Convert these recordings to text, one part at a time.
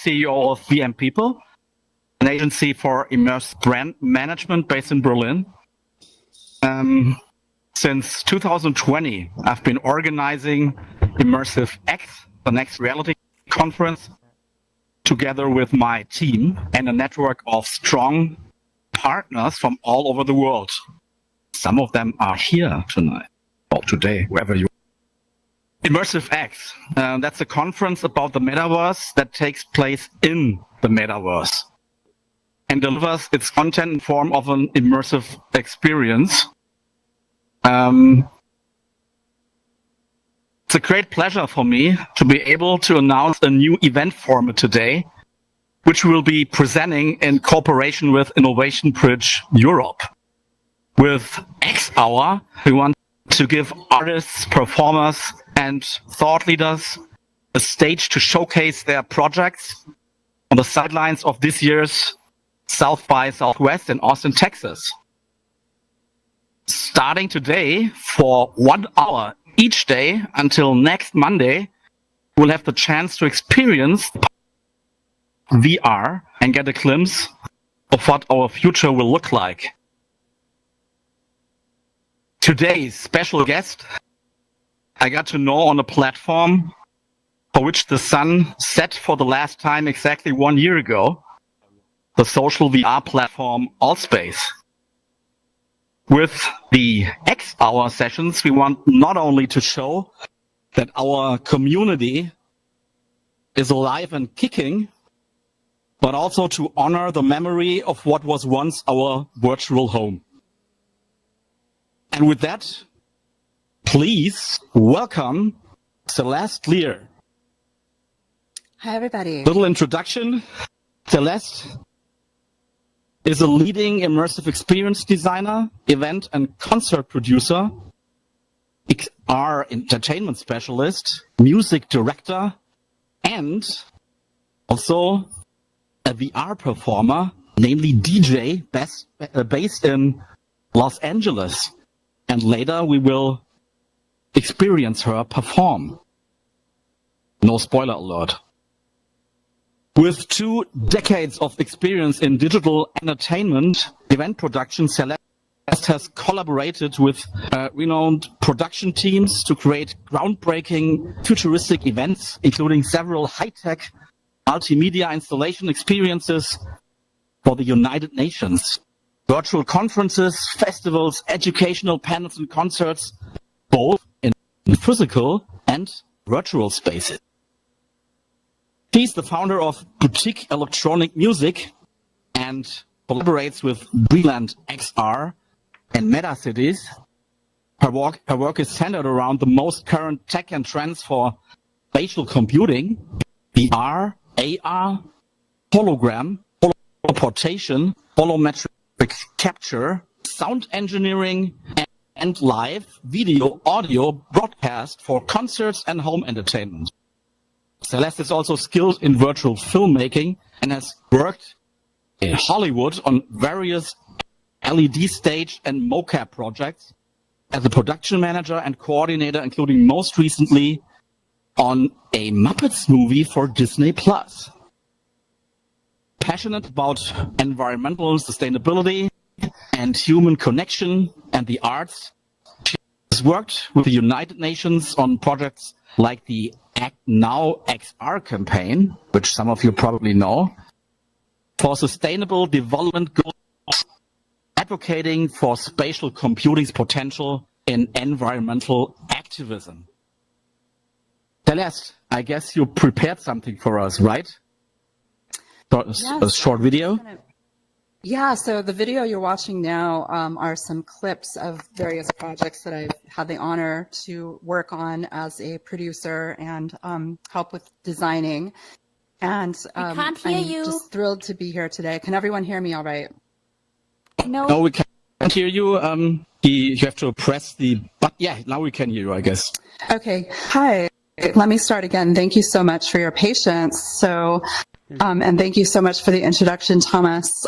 CEO of VM People, an agency for immersive brand management based in Berlin. Since 2020, I've been organizing VenusSX, the next reality conference, together with my team and a network of strong partners from all over the world. Some of them are here tonight, or today, wherever you are. VenusSX, that's a conference about the metaverse that takes place in the metaverse and delivers its content in form of an immersive experience. It's a great pleasure for me to be able to announce a new event format today, which we'll be presenting in cooperation with Innovation Bridge Europe. With X Hour, we want to give artists, performers, and thought leaders a stage to showcase their projects on the sidelines of this year's South by Southwest in Austin, Texas. Starting today for 1 hour each day until next Monday, we'll have the chance to experience VR and get a glimpse of what our future will look like. Today's special guest, I got to know on a platform for which the sun set for the last time exactly 1 year ago, the social VR platform Allspace. With the X Hour sessions, we want not only to show that our community is alive and kicking, but also to honor the memory of what was once our virtual home. And with that, please welcome Celeste Lear. Hi, everybody. Little introduction. Celeste is a leading immersive experience designer, event and concert producer, XR entertainment specialist, music director, and also a VR performer, namely DJ, based in Los Angeles. And later we will experience her perform. No spoiler alert. With 2 decades of experience in digital entertainment event production, Celeste has collaborated with renowned production teams to create groundbreaking futuristic events, including several high-tech multimedia installation experiences for the United Nations, virtual conferences, festivals, educational panels and concerts, both in physical and virtual spaces. She's the founder of Boutique Electronic Music and collaborates with Brilliant XR and MetaCities. Her work is centered around the most current tech and trends for spatial computing, VR, AR, hologram, teleportation, volumetric capture, sound engineering, and live video audio broadcast for concerts and home entertainment. Celeste is also skilled in virtual filmmaking and has worked in Hollywood on various LED stage and mocap projects as a production manager and coordinator, including most recently on a Muppets movie for Disney+. Passionate about environmental sustainability and human connection and the arts, she has worked with the United Nations on projects like the Act Now XR campaign, which some of you probably know, for sustainable development goals, advocating for spatial computing's potential in environmental activism. Celeste, I guess you prepared something for us, right? A short video? Yeah, so the video you're watching now are some clips of various projects that I've had the honor to work on as a producer and help with designing. And I'm just thrilled to be here today. Can everyone hear me all right? No, we can't hear you. You have to press the button. Yeah, now we can hear you, I guess. Okay. Hi. Let me start again. Thank you so much for your patience. So And thank you so much for the introduction, Thomas.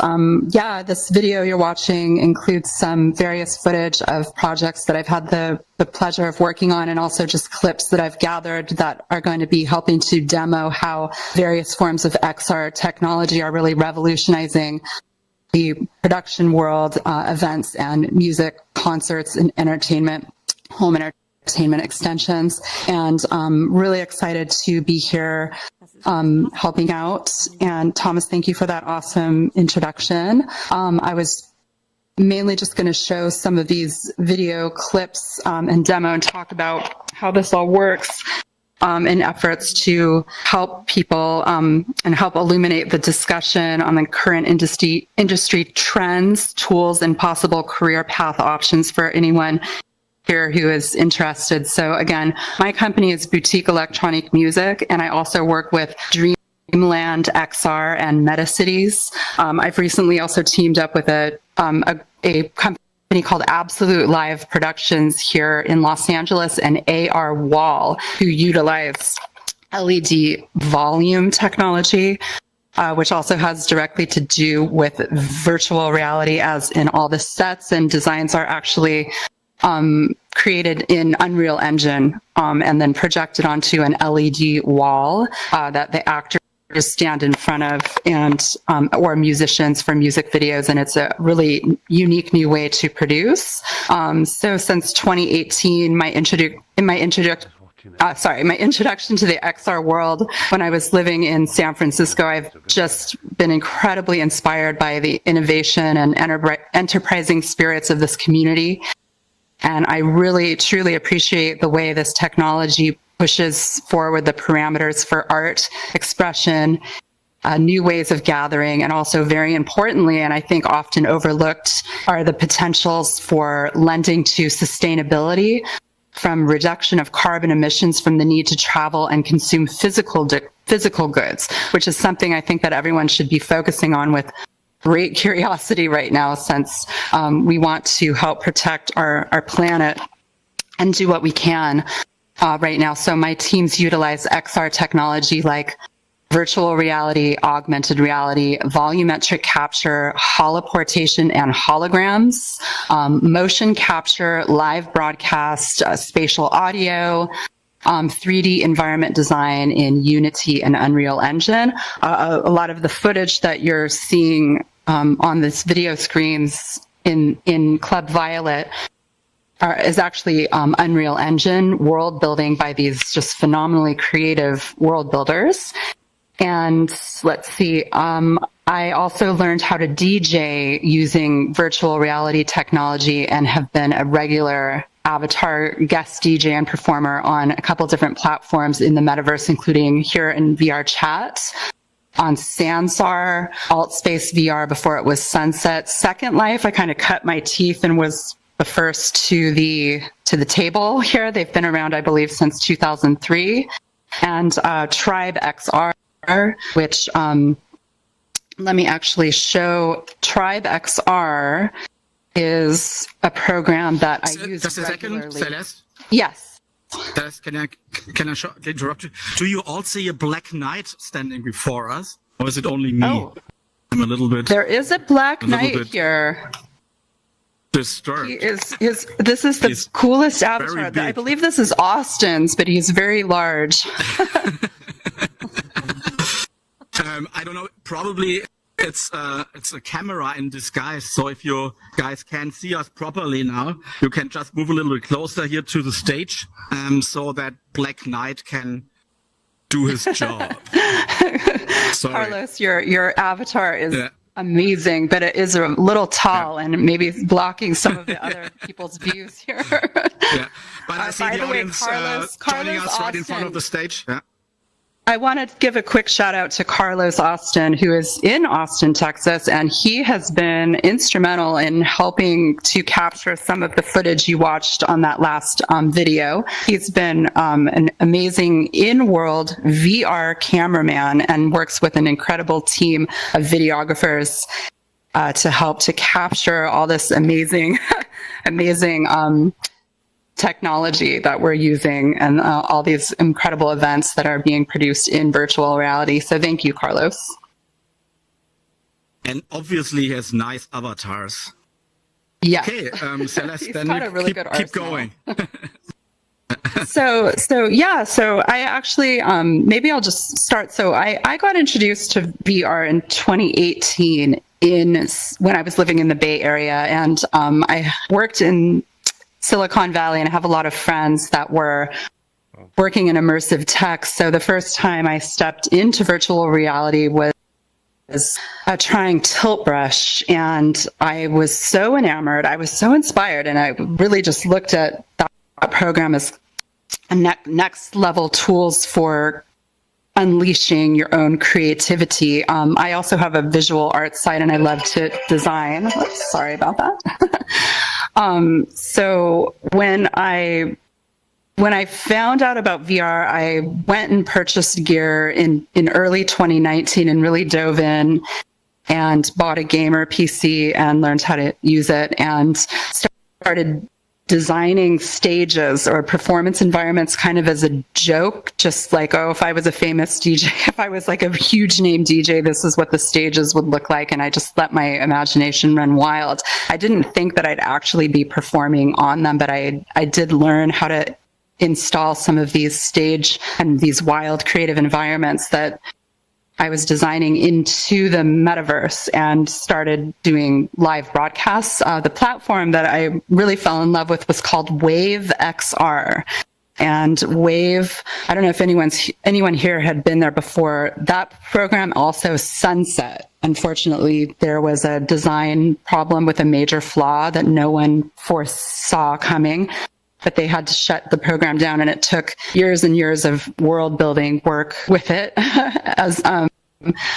Yeah, this video you're watching includes some various footage of projects that I've had the pleasure of working on, and also just clips that I've gathered that are going to be helping to demo how various forms of XR technology are really revolutionizing the production world, events and music, concerts and entertainment, home entertainment extensions. And really excited to be here helping out. And Thomas, thank you for that awesome introduction. I was mainly just going to show some of these video clips and demo and talk about how this all works in efforts to help people and help illuminate the discussion on the current industry trends, tools, and possible career path options for anyone here who is interested. So again, my company is Boutique Electronic Music, and I also work with Dreamland XR and MetaCities. I've recently also teamed up with a company called Absolute Live Productions here in Los Angeles and AR Wall, who utilize LED volume technology, which also has directly to do with virtual reality, as in all the sets and designs are actually created in Unreal Engine and then projected onto an LED wall that the actors stand in front of, and or musicians for music videos, and it's a really unique new way to produce. So since 2018, my introduction to the XR world, when I was living in San Francisco, I've just been incredibly inspired by the innovation and enterprising spirits of this community. And I really, truly appreciate the way this technology pushes forward the parameters for art, expression, new ways of gathering, and also very importantly, and I think often overlooked, are the potentials for lending to sustainability, from reduction of carbon emissions from the need to travel and consume physical goods, which is something I think that everyone should be focusing on with great curiosity right now, since we want to help protect our planet and do what we can right now. So my teams utilize XR technology like virtual reality, augmented reality, volumetric capture, holoportation and holograms, motion capture, live broadcast, spatial audio, 3D environment design in Unity and Unreal Engine. A lot of the footage that you're seeing on this video screens in Club Violet is actually Unreal Engine world building by these just phenomenally creative world builders. And let's see, I also learned how to DJ using virtual reality technology and have been a regular avatar guest DJ and performer on a couple different platforms in the metaverse, including here in VRChat, on Sansar, Altspace VR before it was Sunset. Second Life, I kind of cut my teeth and was the first to the table here. They've been around, I believe, since 2003. And Tribe XR, which let me actually show. Tribe XR is a program that I use just a regularly. second, Celeste. Yes. Celeste, can I interrupt you? Do you all see a black knight standing before us, or is it only me? Oh. I'm a little bit. There is a black knight here. Disturbed. This is the coolest avatar. I believe this is Austin's, but he's very large. I don't know. Probably it's a camera in disguise. So if you guys can't see us properly now, you can just move a little bit closer here to the stage, so that Black Knight can do his job. Sorry. Carlos, your avatar is amazing, but it is a little tall and maybe blocking some of the other people's views here. Yeah, but I see the audience joining us right in front of the stage. Yeah. I want to give a quick shout out to Carlos Austin, who is in Austin, Texas, and he has been instrumental in helping to capture some of the footage you watched on that last video. He's been an amazing in-world VR cameraman and works with an incredible team of videographers to help to capture all this amazing technology that we're using and all these incredible events that are being produced in virtual reality. So thank you, Carlos. And obviously he has nice avatars. Yeah. Okay, Celeste, He's then got a really good keep arsenal. going. So I actually, maybe I'll just start. So I got introduced to VR in 2018 when I was living in the Bay Area, and I worked in Silicon Valley, and I have a lot of friends that were working in immersive tech. So the first time I stepped into virtual reality was trying Tilt Brush, and I was so enamored, I was so inspired, and I really just looked at that program as a next level tools for unleashing your own creativity. I also have a visual arts side, and I love to design. Oops, sorry about that. So when I found out about VR, I went and purchased gear in early 2019 and really dove in and bought a gamer PC and learned how to use it and started designing stages or performance environments kind of as a joke, just like, oh, if I was a famous DJ, if I was like a huge name DJ, this is what the stages would look like. And I just let my imagination run wild. I didn't think that I'd actually be performing on them, but I did learn how to install some of these stage and these wild creative environments that I was designing into the metaverse and started doing live broadcasts. The platform that I really fell in love with was called Wave XR. And Wave, I don't know if anyone here had been there before. That program also sunset. Unfortunately, there was a design problem with a major flaw that no one foresaw coming. But they had to shut the program down, and it took years and years of world building work with it, as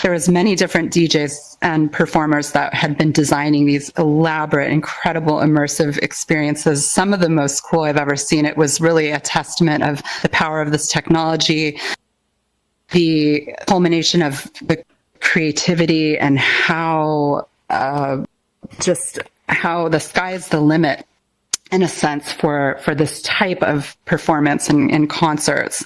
there was many different DJs and performers that had been designing these elaborate, incredible, immersive experiences. Some of the most cool I've ever seen. It was really a testament of the power of this technology, the culmination of the creativity, and how how the sky's the limit, in a sense, for this type of performance and concerts.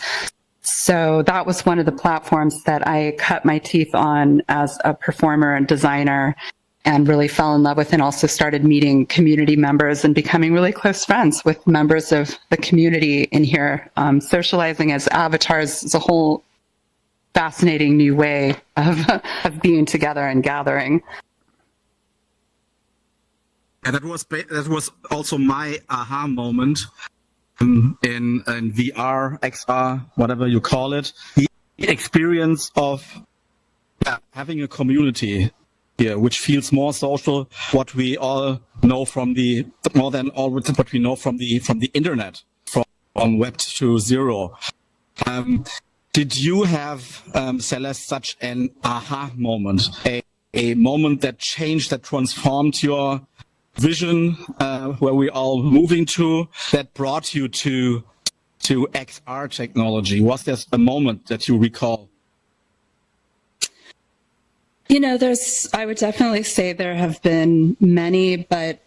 So that was one of the platforms that I cut my teeth on as a performer and designer and really fell in love with, and also started meeting community members and becoming really close friends with members of the community in here. Socializing as avatars is a whole fascinating new way of being together and gathering. And that was also my aha moment in VR, XR, whatever you call it. The experience of having a community here, which feels more social. What we all know from more than all what we know from the internet, from Web 2.0. Did you have, Celeste, such an aha moment, a moment that changed, that transformed your vision, where we're all moving to, that brought you to XR technology? Was there a moment that you recall? I would definitely say there have been many, but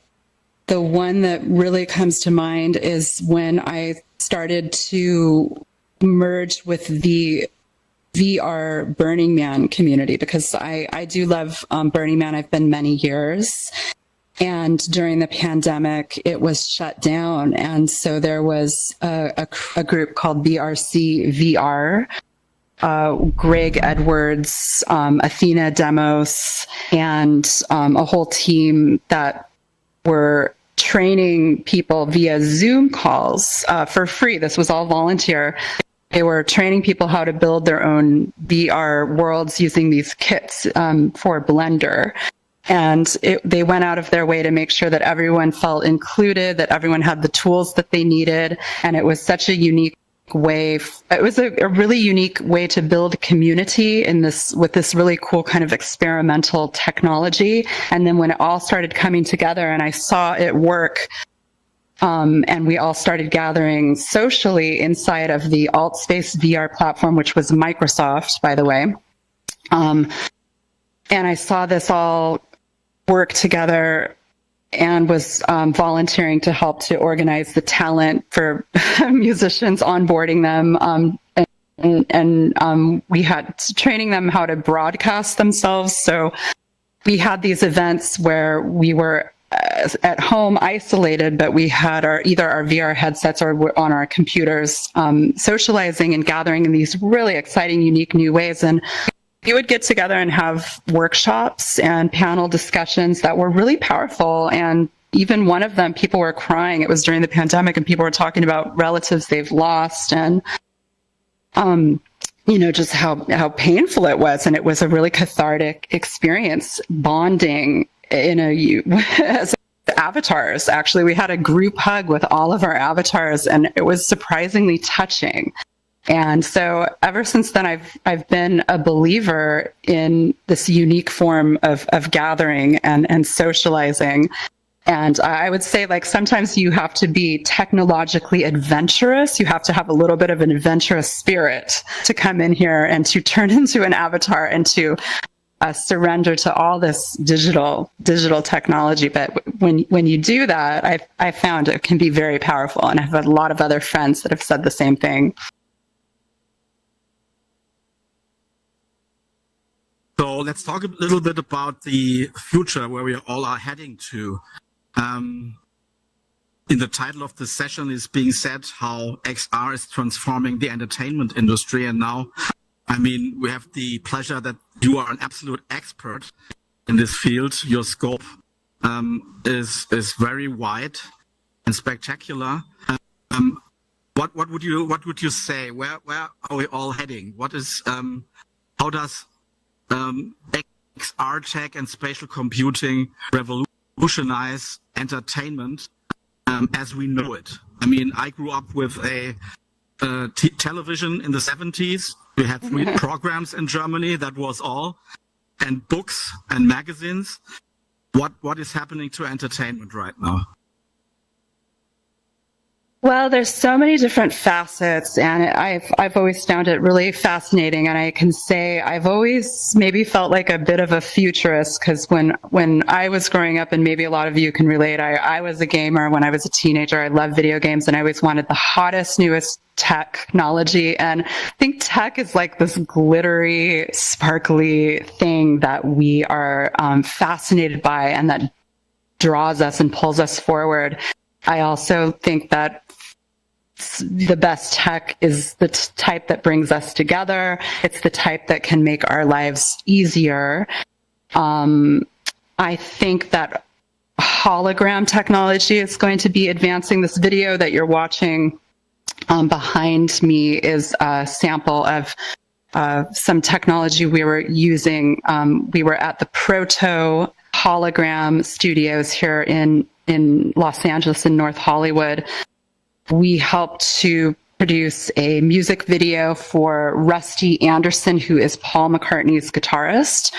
the one that really comes to mind is when I started to merge with the VR Burning Man community, because I do love Burning Man. I've been many years. And during the pandemic, it was shut down. And so there was a group called VRCVR, Greg Edwards, Athena Demos, and a whole team that were training people via Zoom calls for free. This was all volunteer. They were training people how to build their own VR worlds using these kits for Blender. And they went out of their way to make sure that everyone felt included, that everyone had the tools that they needed. And it was such a unique way. It was a really unique way to build community with this really cool kind of experimental technology. And then when it all started coming together and I saw it work, and we all started gathering socially inside of the AltSpace VR platform, which was Microsoft, by the way. And I saw this all work together and was volunteering to help to organize the talent for musicians, onboarding them, and we had training them how to broadcast themselves. So we had these events where we were at home isolated, but we had either our VR headsets or on our computers, socializing and gathering in these really exciting, unique new ways. And we would get together and have workshops and panel discussions that were really powerful. And even one of them, people were crying. It was during the pandemic, and people were talking about relatives they've lost, and just how painful it was. And it was a really cathartic experience, bonding as avatars. Actually, we had a group hug with all of our avatars, and it was surprisingly touching. And so ever since then, I've been a believer in this unique form of gathering and socializing. And I would say, like, sometimes you have to be technologically adventurous. You have to have a little bit of an adventurous spirit to come in here and to turn into an avatar and to surrender to all this digital technology. But when you do that, I found it can be very powerful. And I've had a lot of other friends that have said the same thing. So let's talk a little bit about the future, where we all are heading to. In the title of the session is being said how XR is transforming the entertainment industry. And now, we have the pleasure that you are an absolute expert in this field. Your scope is very wide and spectacular. What would you say? Where are we all heading? How does XR tech and spatial computing revolutionize entertainment as we know it? I grew up with a television in the 70s. We had 3 programs in Germany. That was all. And books and magazines. What is happening to entertainment right now? Well, there's so many different facets, and I've always found it really fascinating. And I can say I've always maybe felt like a bit of a futurist, because when I was growing up, and maybe a lot of you can relate, I was a gamer when I was a teenager. I loved video games, and I always wanted the hottest, newest technology. And I think tech is like this glittery, sparkly thing that we are fascinated by, and that draws us and pulls us forward. I also think that the best tech is the type that brings us together. It's the type that can make our lives easier. I think that hologram technology is going to be advancing. This video that you're watching behind me is a sample of some technology we were using. We were at the Proto Hologram Studios here in Los Angeles in North Hollywood. We helped to produce a music video for Rusty Anderson, who is Paul McCartney's guitarist.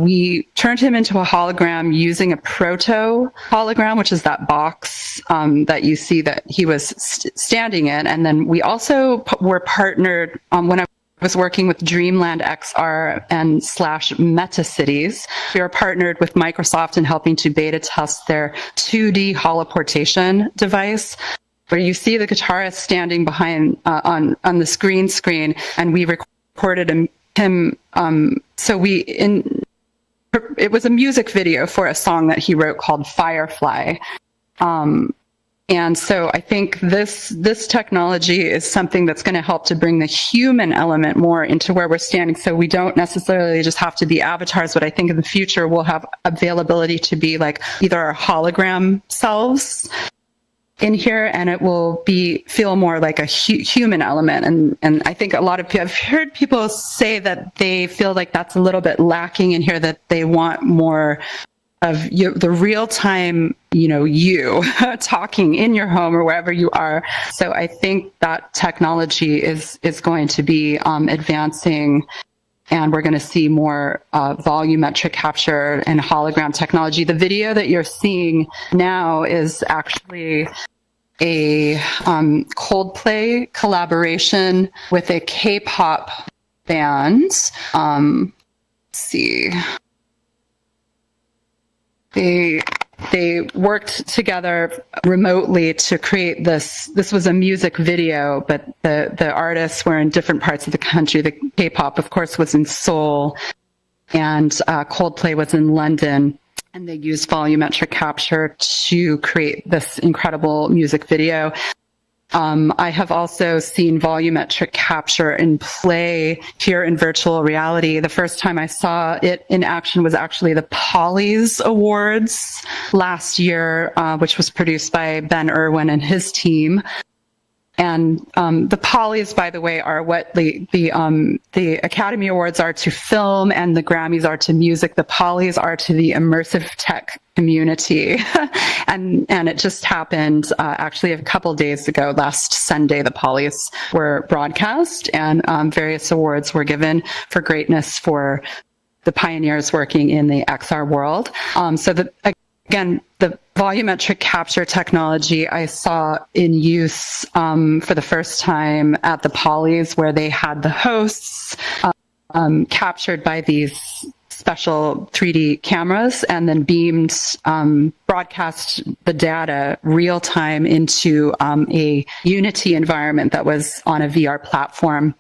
We turned him into a hologram using a proto hologram, which is that box that you see that he was standing in. And then we also were partnered when I was working with Dreamland XR and / MetaCities. We were partnered with Microsoft in helping to beta test their 2D holoportation device, where you see the guitarist standing behind on the green screen, and we recorded him. It was a music video for a song that he wrote called Firefly. And so I think this technology is something that's going to help to bring the human element more into where we're standing. So we don't necessarily just have to be avatars, but I think in the future we'll have availability to be like either our hologram selves in here, and it will feel more like a human element. And I think a lot of people, I've heard people say that they feel like that's a little bit lacking in here, that they want more of the real time, you talking in your home or wherever you are. So I think that technology is going to be advancing, and we're going to see more volumetric capture and hologram technology. The video that you're seeing now is actually a Coldplay collaboration with a K-pop band. Let's see. They they worked together remotely to create this. This was a music video, but the artists were in different parts of the country. The K-pop, of course, was in Seoul, and Coldplay was in London. And they used volumetric capture to create this incredible music video. I have also seen volumetric capture in play here in virtual reality. The first time I saw it in action was actually the Polys Awards last year, which was produced by Ben Irwin and his team. And the Polys, by the way, are what the Academy Awards are to film and the Grammys are to music. The Polys are to the immersive tech community. and it just happened actually a couple days ago. Last Sunday, the Polys were broadcast, and various awards were given for greatness for the pioneers working in the XR world. Again, the volumetric capture technology I saw in use for the first time at the Polys, where they had the hosts captured by these special 3D cameras and then beamed, broadcast the data real time into a Unity environment that was on a VR platform.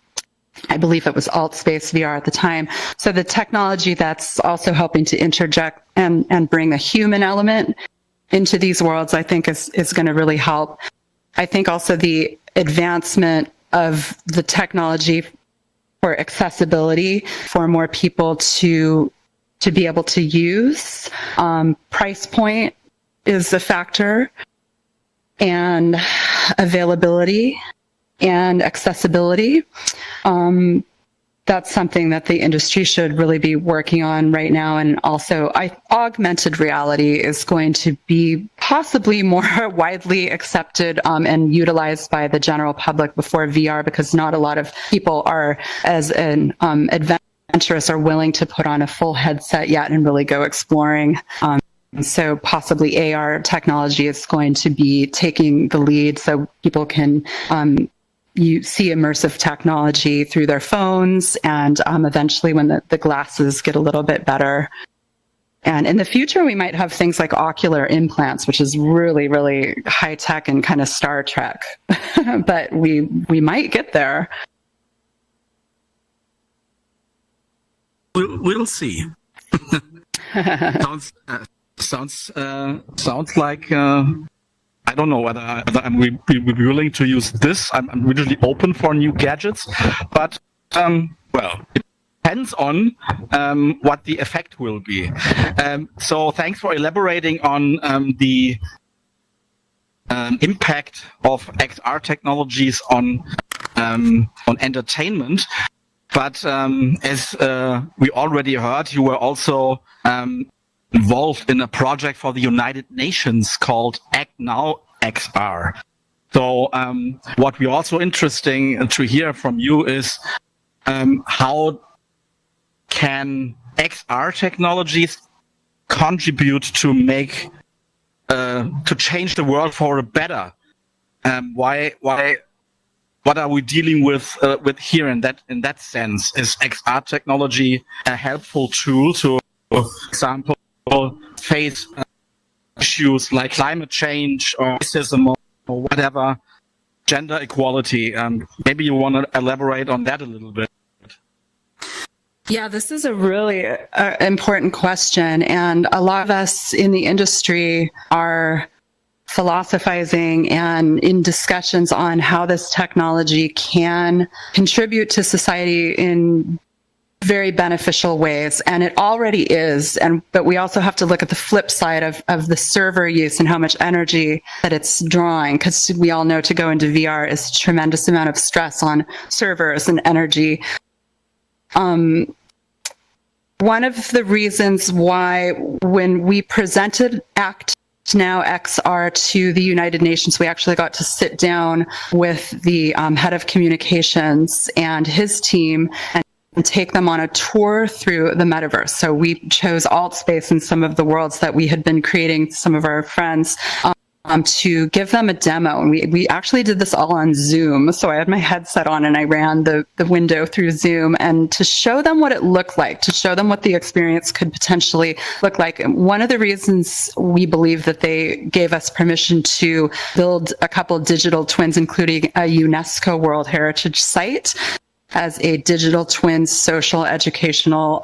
I believe it was AltSpace VR at the time. So the technology that's also helping to interject and bring a human element into these worlds, I think is going to really help. I think also the advancement of the technology for accessibility for more people to be able to use. Price point is a factor, and availability and accessibility. That's something that the industry should really be working on right now. And also, augmented reality is going to be possibly more widely accepted and utilized by the general public before VR, because not a lot of people are as an adventurous or willing to put on a full headset yet and really go exploring. So possibly AR technology is going to be taking the lead, so people can you see immersive technology through their phones, and eventually when the glasses get a little bit better. And in the future, we might have things like ocular implants, which is really, really high tech and kind of Star Trek. But we might get there. We'll see. Sounds like I don't know whether I'm willing to use this. I'm really open for new gadgets, but well, it depends on what the effect will be. So thanks for elaborating on the impact of XR technologies on entertainment. But as we already heard, you were also involved in a project for the United Nations called Act Now XR. So what we also interesting to hear from you is how can XR technologies contribute to make to change the world for a better? What are we dealing with here in that sense? Is XR technology a helpful tool to, for example, face issues like climate change or racism or whatever, gender equality? Maybe you want to elaborate on that a little bit. Yeah, this is a really important question, and a lot of us in the industry are philosophizing and in discussions on how this technology can contribute to society in very beneficial ways, and it already is. But we also have to look at the flip side of the server use and how much energy that it's drawing, because we all know to go into VR is a tremendous amount of stress on servers and energy. One of the reasons why when we presented Act Now XR to the United Nations, we actually got to sit down with the head of communications and his team and take them on a tour through the metaverse. So we chose AltSpace in some of the worlds that we had been creating, some of our friends, to give them a demo. And we actually did this all on Zoom. So I had my headset on and I ran the window through Zoom, and to show them what it looked like, to show them what the experience could potentially look like. And one of the reasons we believe that they gave us permission to build a couple of digital twins, including a UNESCO World Heritage Site, as a digital twin social educational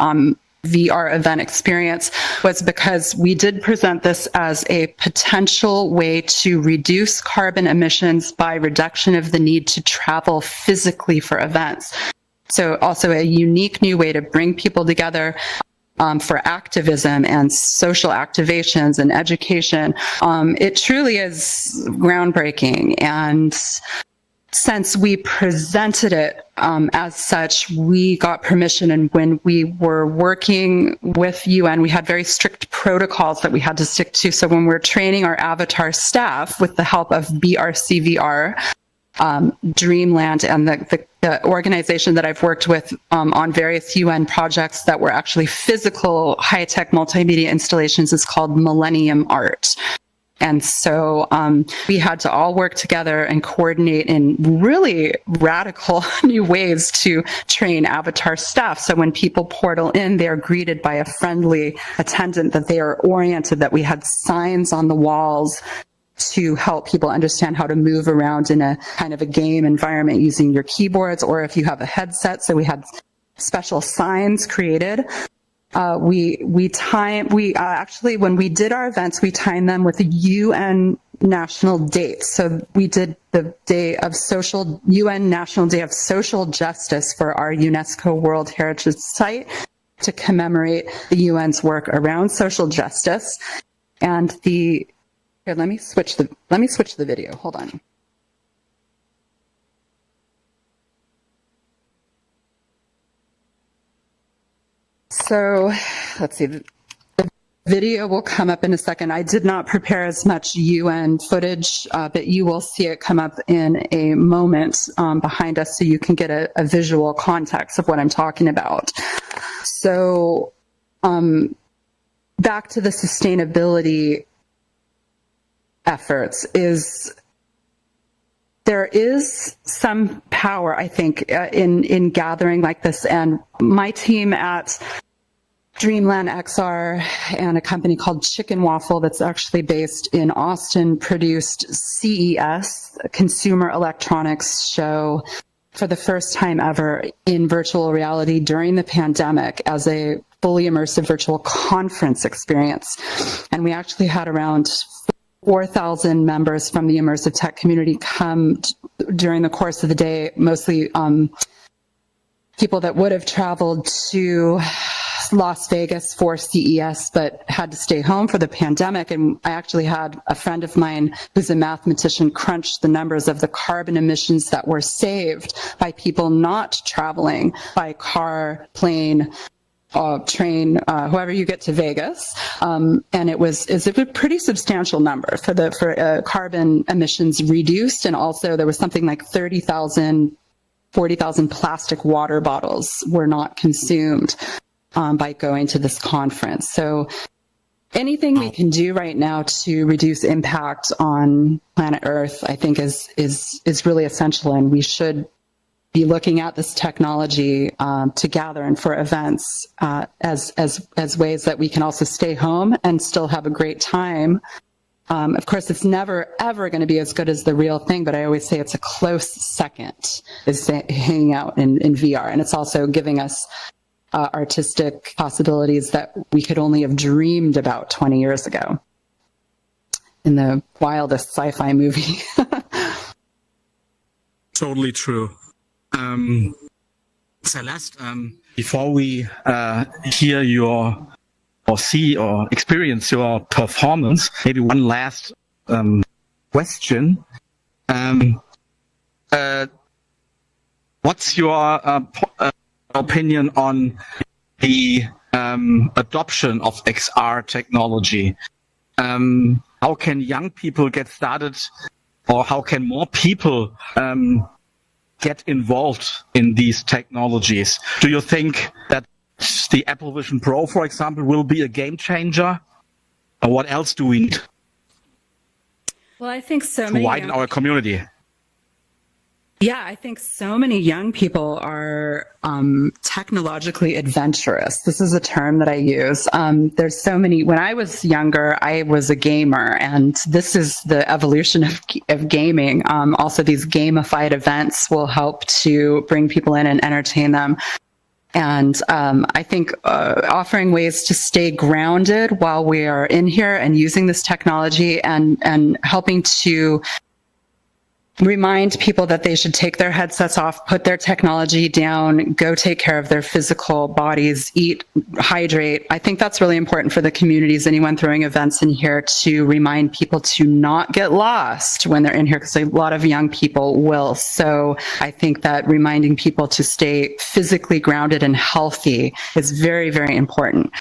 VR event experience, was because we did present this as a potential way to reduce carbon emissions by reduction of the need to travel physically for events. So also a unique new way to bring people together for activism and social activations and education. It truly is groundbreaking. And since we presented it as such, we got permission. And when we were working with UN, we had very strict protocols that we had to stick to. So when we're training our avatar staff with the help of VRCVR, Dreamland, and the organization that I've worked with on various UN projects that were actually physical high-tech multimedia installations, is called Millennium Art. And so we had to all work together and coordinate in really radical new ways to train avatar staff. So when people portal in, they're greeted by a friendly attendant, that they are oriented, that we had signs on the walls to help people understand how to move around in a kind of a game environment using your keyboards, or if you have a headset. So we had special signs created. Actually, when we did our events, we timed them with a UN national date. So we did the UN National Day of Social Justice for our UNESCO World Heritage Site to commemorate the UN's work around social justice. And here, let me switch the video. Hold on. So let's see, the video will come up in a second. I did not prepare as much UN footage, but you will see it come up in a moment behind us, so you can get a visual context of what I'm talking about. So back to the sustainability efforts, there is some power, I think, in gathering like this. And my team at Dreamland XR and a company called Chicken Waffle, that's actually based in Austin, produced CES, a Consumer Electronics Show, for the first time ever in virtual reality during the pandemic, as a fully immersive virtual conference experience. And we actually had around 4,000 members from the immersive tech community come during the course of the day, mostly people that would have traveled to Las Vegas for CES but had to stay home for the pandemic. And I actually had a friend of mine who's a mathematician crunch the numbers of the carbon emissions that were saved by people not traveling by car, plane, train, however you get to Vegas, and it was a pretty substantial number for carbon emissions reduced, and also there was something like 40,000 plastic water bottles were not consumed by going to this conference. So anything we can do right now to reduce impact on planet Earth, I think, is really essential, and we should be looking at this technology to gather and for events as ways that we can also stay home and still have a great time. Of course, it's never, ever going to be as good as the real thing, but I always say it's a close second, is hanging out in VR. And it's also giving us artistic possibilities that we could only have dreamed about 20 years ago in the wildest sci-fi movie. Totally true. Celeste, before we hear your or see or experience your performance, maybe one last question. What's your opinion on the adoption of XR technology? How can young people get started, or how can more people get involved in these technologies? Do you think that the Apple Vision Pro, for example, will be a game changer? Or what else do we need? Well, I think so to many widen our community. Yeah, I think so many young people are technologically adventurous. This is a term that I use. There's so many. When I was younger, I was a gamer, and this is the evolution of gaming. Also, these gamified events will help to bring people in and entertain them. And I think offering ways to stay grounded while we are in here and using this technology and helping to remind people that they should take their headsets off, put their technology down, go take care of their physical bodies, eat, hydrate. I think that's really important for the communities, anyone throwing events in here, to remind people to not get lost when they're in here, because a lot of young people will. So I think that reminding people to stay physically grounded and healthy is very, very important.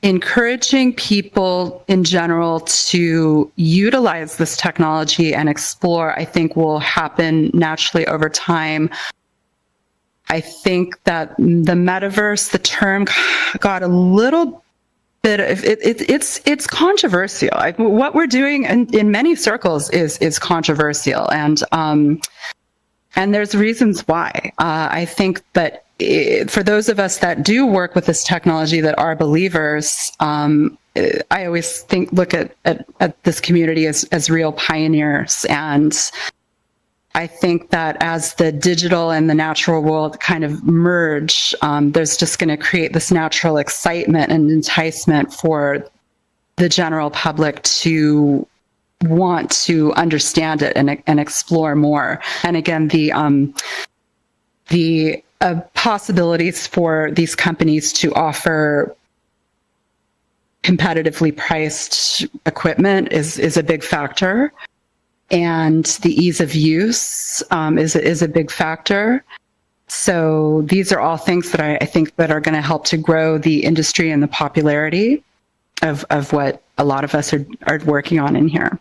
Encouraging people in general to utilize this technology and explore, I think, will happen naturally over time. I think that the metaverse, the term got a little bit of it's controversial. What we're doing in many circles is controversial, and there's reasons why. I think that for those of us that do work with this technology, that are believers, I always look at this community as real pioneers. And I think that as the digital and the natural world kind of merge, there's just going to create this natural excitement and enticement for the general public to want to understand it and explore more. And again, the possibilities for these companies to offer competitively priced equipment is a big factor, and the ease of use is a big factor. So these are all things that I think that are going to help to grow the industry and the popularity of what a lot of us are working on in here.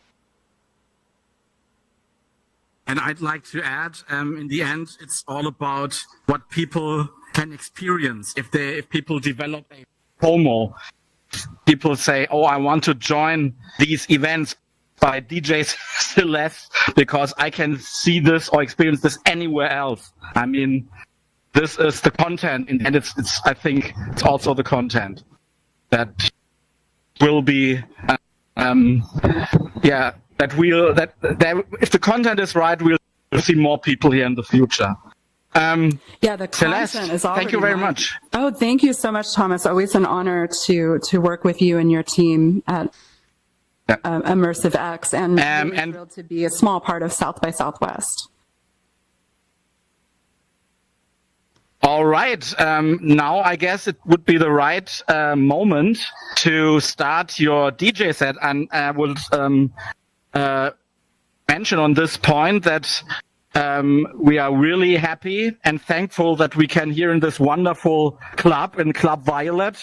And I'd like to add, in the end, it's all about what people can experience. If people develop a FOMO, people say, "Oh, I want to join these events by DJ Celeste because I can see this or experience this anywhere else." I mean, this is the content, and it's I think it's also the content that will be, that if the content is right, we'll see more people here in the future. The content Celeste, is already thank you very mine. much. Oh, thank you so much, Thomas. Always an honor to work with you and your team at ImmersiveX, and really thrilled to be a small part of South by Southwest. All right. Now I guess it would be the right moment to start your DJ set, and I will mention on this point that we are really happy and thankful that we can here in this wonderful club, in Club Violet,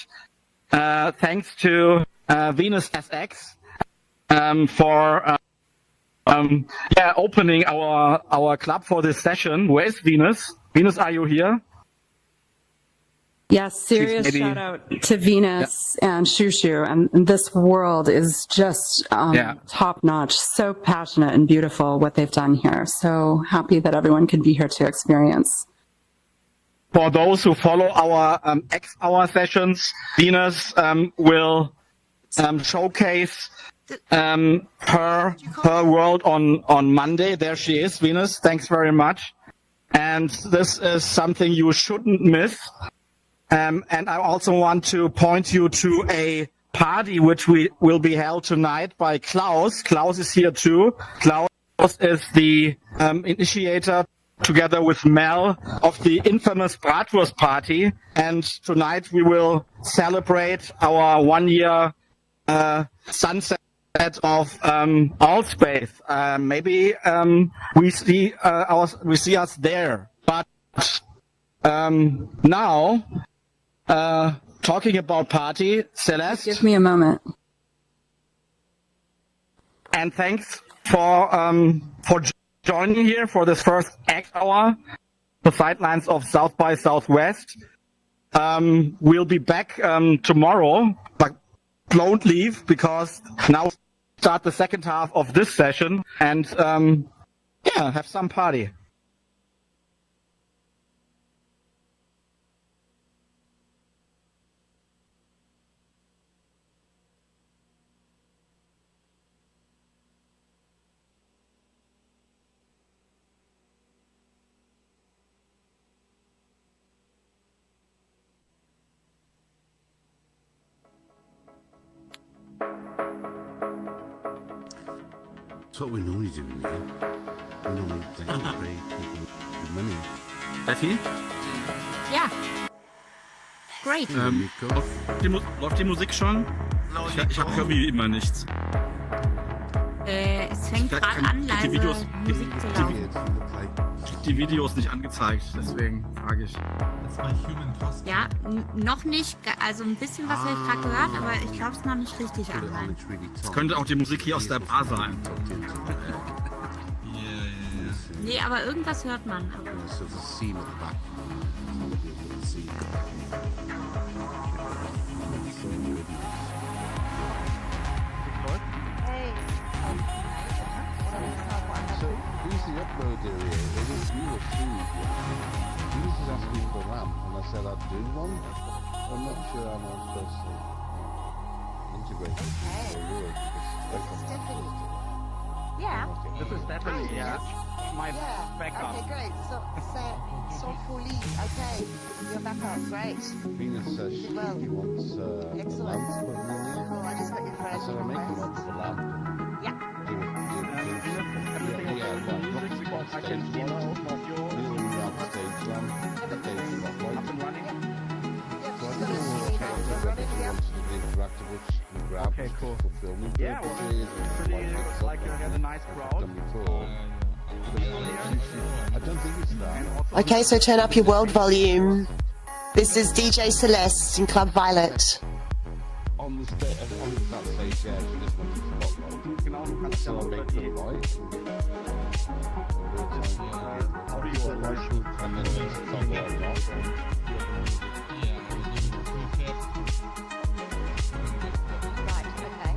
thanks to VenusSX for opening our club for this session. Where is Venus? Venus, are you here? Yes, serious shout out to Venus and Shushu, and this world is just top notch. So passionate and beautiful what they've done here. So happy that everyone could be here to experience. For those who follow our X-Hour sessions, Venus will showcase her world on Monday. There she is, Venus. Thanks very much. And this is something you shouldn't miss. And I also want to point you to a party which will be held tonight by Klaus. Klaus is here too. Klaus is the initiator, together with Mel, of the infamous Bratwurst Party. And tonight we will celebrate our 1 year sunset of Allspace. Maybe we see us there. But now, talking about party, Celeste. Give me a moment. And thanks for joining here for this first X-Hour, the sidelines of South by Southwest. We'll be back tomorrow, but don't leave, because now start the second half of this session and have some party. That's what we normally do in here. We normally pay people money. Effi? Ja. Great. Läuft die Musik schon? Ich höre wie immer nichts. Es fängt gerade an, leise Musik zu laufen. Die Videos nicht angezeigt, deswegen frage ich. Ja, noch nicht, also ein bisschen was habe ich gerade gehört, aber ich glaube, es ist noch nicht richtig online. Es könnte auch die Musik hier aus der Bar sein. Nee, aber irgendwas hört man. Who's the uploader here? It is you or Steve. He was just asking for a lamp, and I said I'd do one. I'm not sure how I'm supposed to integrate it into the word. Yeah. This is Stephanie, yeah. My backup. Okay, great. So fully. Okay, your backup. Great. Venus says she wants a Excellent. lamp put in there. Oh, I just got your friend. So I make them up with a lamp. Yeah. I can see now of your Stage lamp. up and running. Okay, cool. Yeah, pretty like you had a nice crowd. I don't think it's that. Okay, so turn up your world volume. This is DJ Celeste in Club Violet. On the stage, yeah, she just wants to spotlight. Genau, du kannst ja So mal I über make die the light. And then just toggle it off. Right, okay.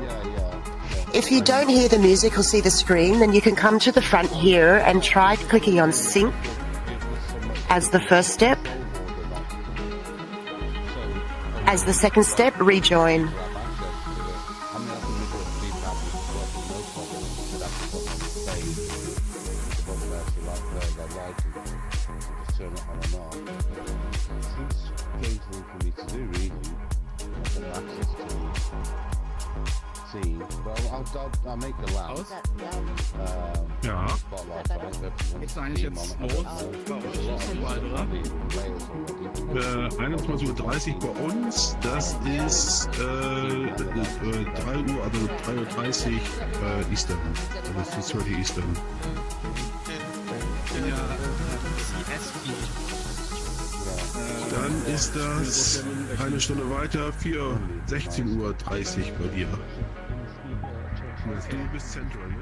Yeah. If you don't hear the music or see the screen, then you can come to the front here and try clicking on sync as the first step. As the second step, rejoin. I'll make a lamp. Ja. Ist eigentlich jetzt los? 21:30 Uhr bei uns, das ist 3 Uhr, also 3:30 Uhr Eastern. Das ist 2:30 Eastern. Dann ist das eine Stunde weiter, 16:30 Uhr bei dir. Du bist Central, ne?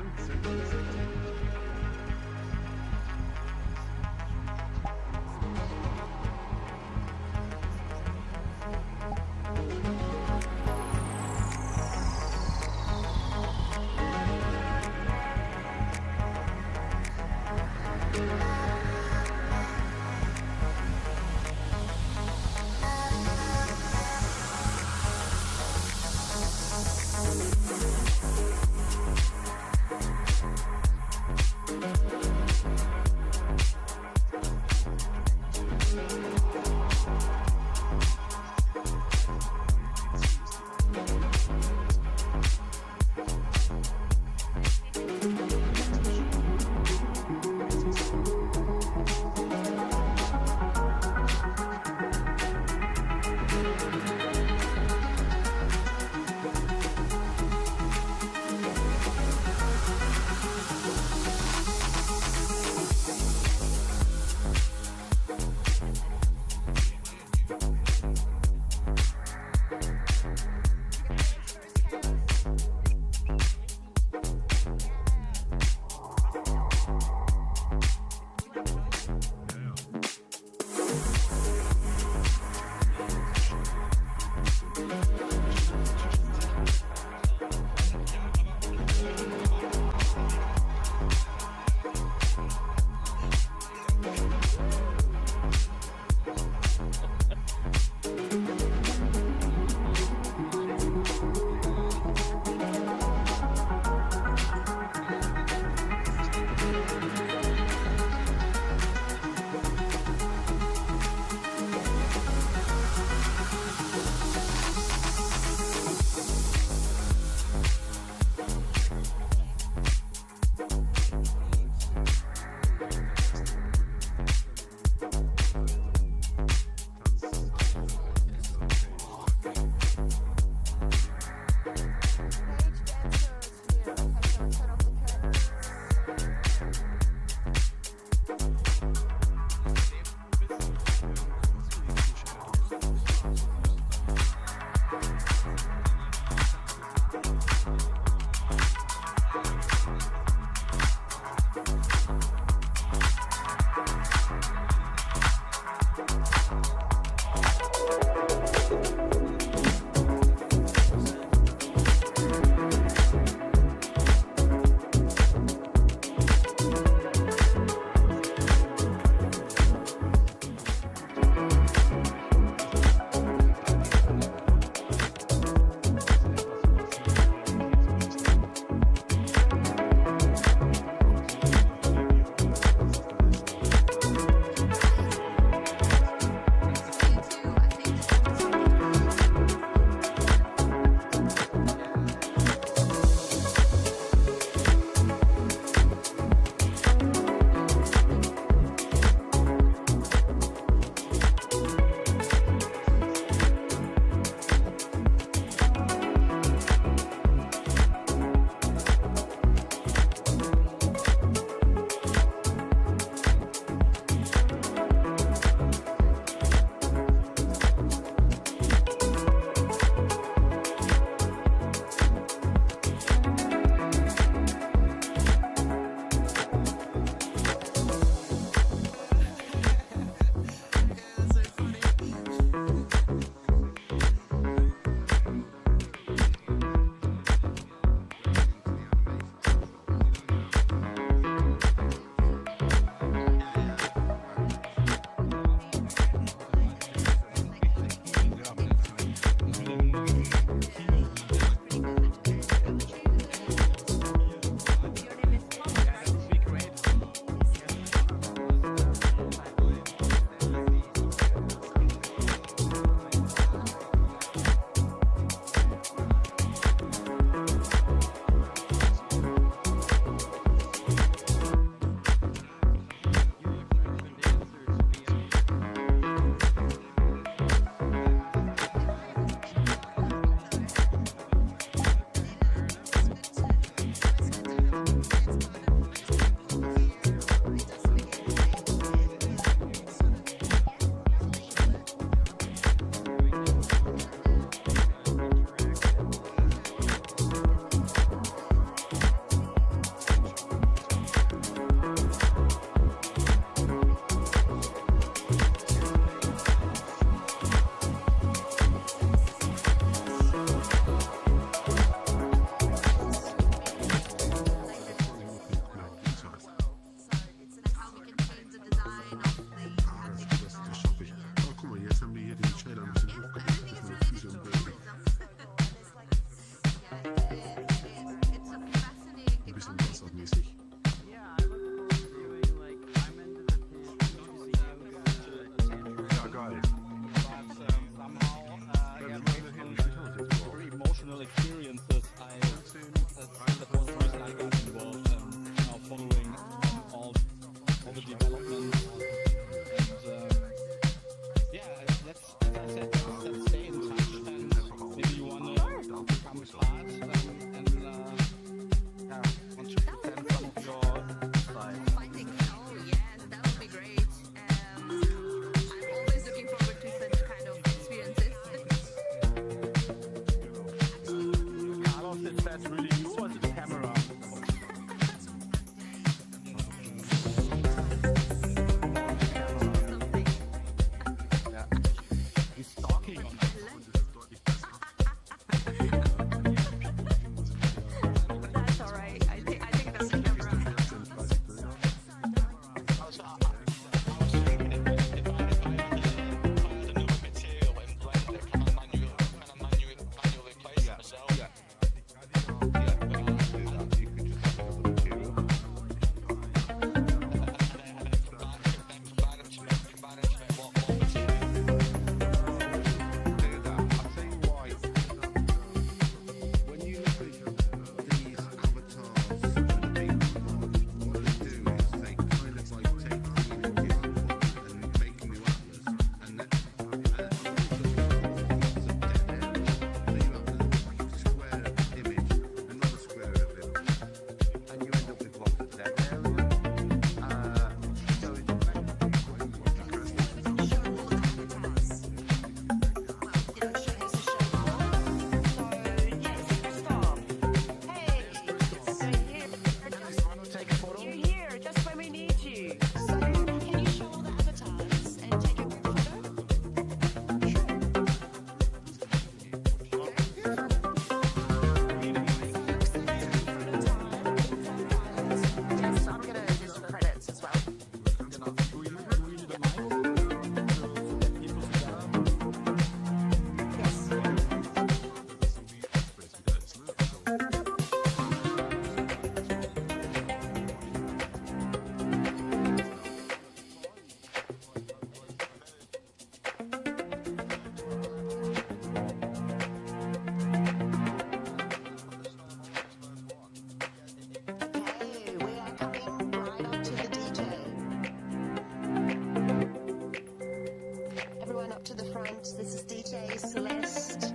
Celeste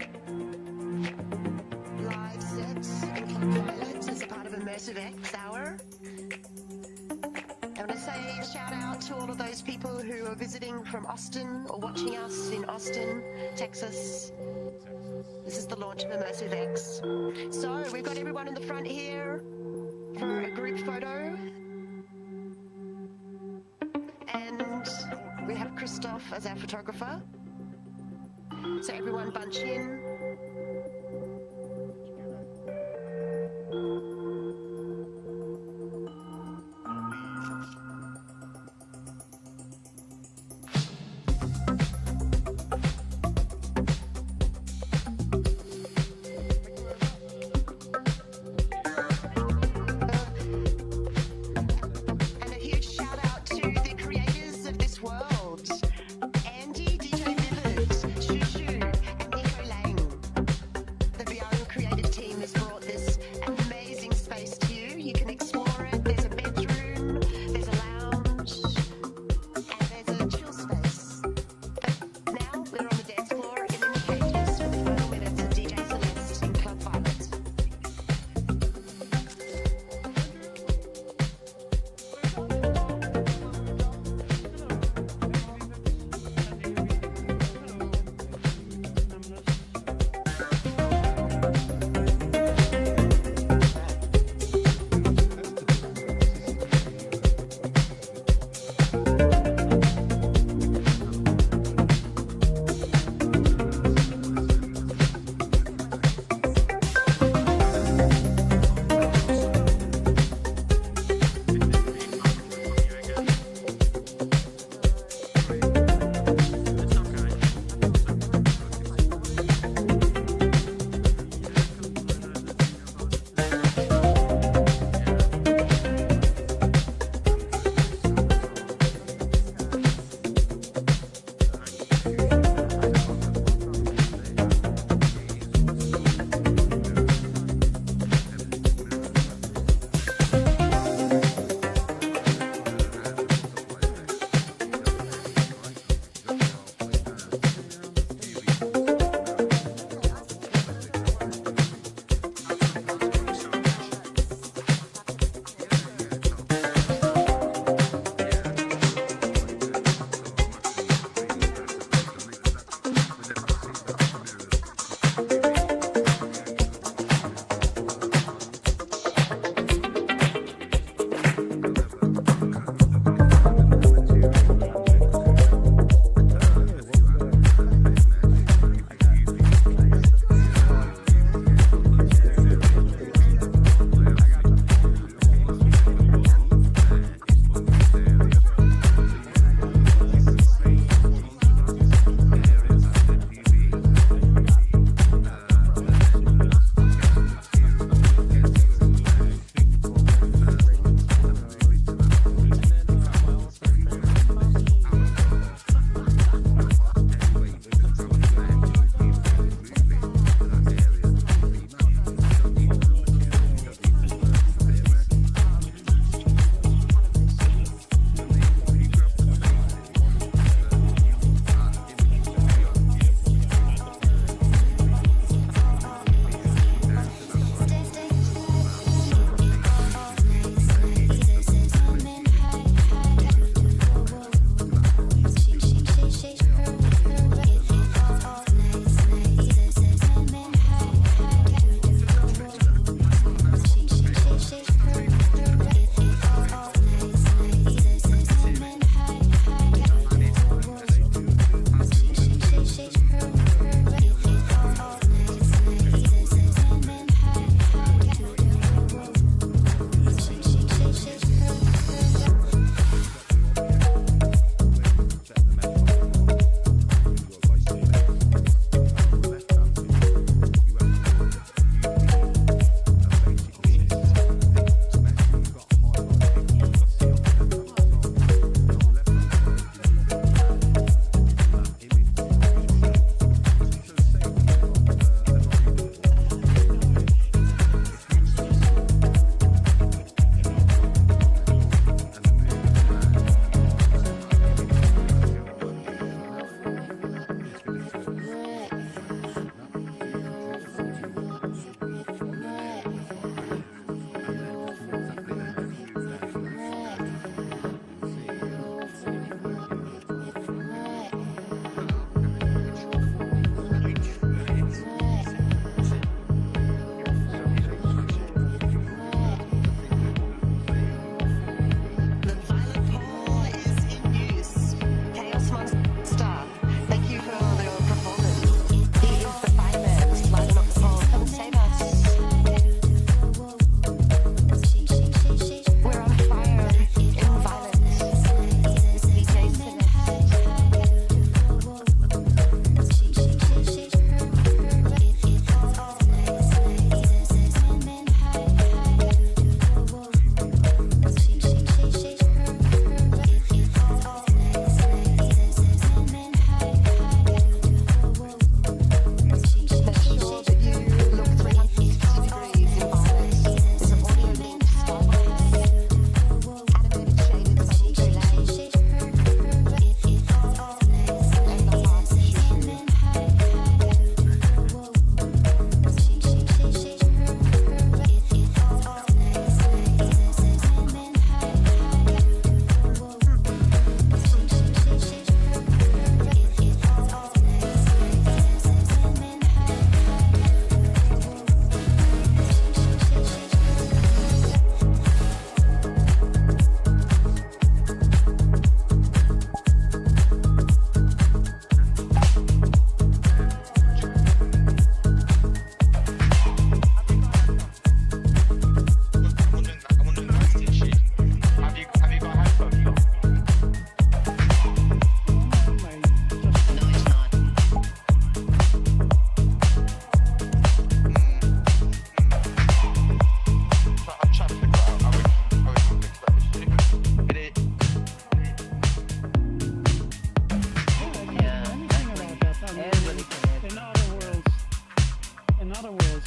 live sets and co-pilots as a part of ImmersiveX Hour. I want to say shout out to all of those people who are visiting from Austin or watching us in Austin, Texas. This is the launch of ImmersiveX. So we've got everyone in the front here for a group photo. And we have Christoph as our photographer. So everyone bunch in. And a huge shout out to the creators of this world. Andy, DJ Vivid, Shushu, and Nico Lang.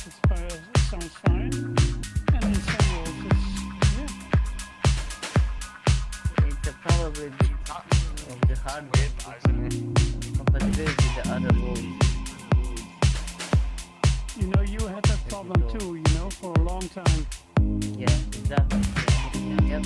it sounds fine. And in some roles, yeah. It's probably of the hardware compatibility with the other roles. You know, you had that problem too, you know, for a long time. Yeah, exactly. Yep.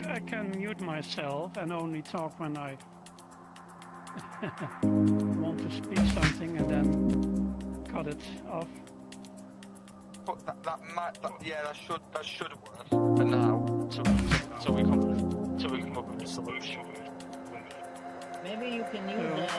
I can mute myself and only talk when I want to speak something and then cut it off. But that should work for now. So we come up with a solution. Maybe you can use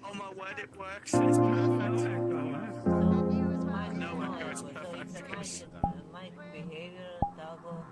Oh my word, it works. It's perfect. No, Echo, it's perfect. Mic behavior toggle.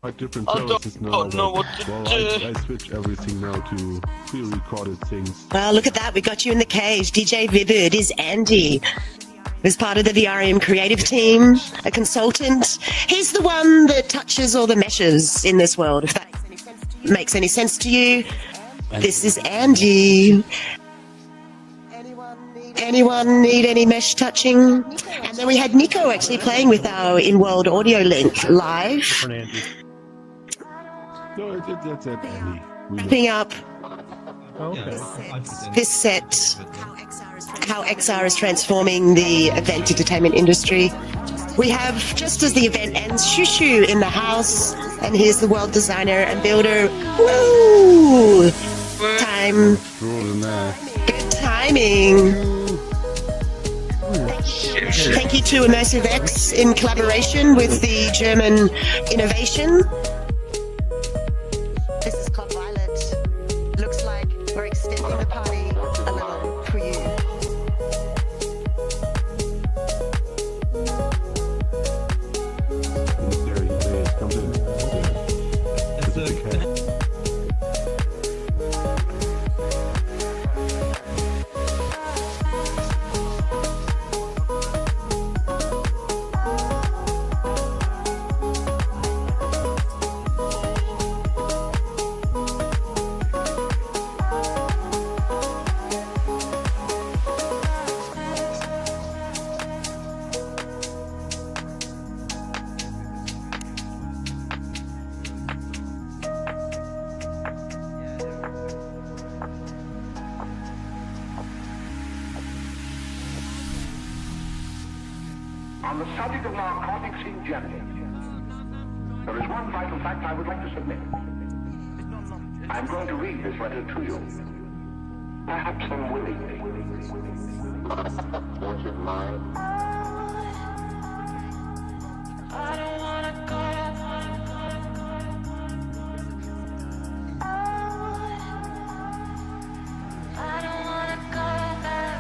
quite different I services now. don't know but, what to well, do. I switch everything now to pre-recorded things. Well, look at that. We got you in the cage. DJ Vivid is Andy. Who's part of the VRM creative team, a consultant. He's the one that touches all the meshes in this world. If that makes any sense to you, this is Andy. Anyone need any mesh touching? And then we had Nico actually playing with our in-world audio link live. No, that's it, Andy. Wrapping up Okay. this set, how XR is transforming the event entertainment industry. We have, just as the event ends, Shushu in the house, and here's the world designer and builder. Woo! Time. Extraordinaire. Good timing. Thank you to ImmersiveX in collaboration with the German Innovation. This is Club Violet. Looks like we're extending the party a little for you. He's there, he comes in. It's a big head. On the subject of narcotics in general, there is one vital fact I would like to submit. I'm going to read this letter to you. Perhaps unwillingly. Won't you mind? I don't wanna go. I don't wanna go back.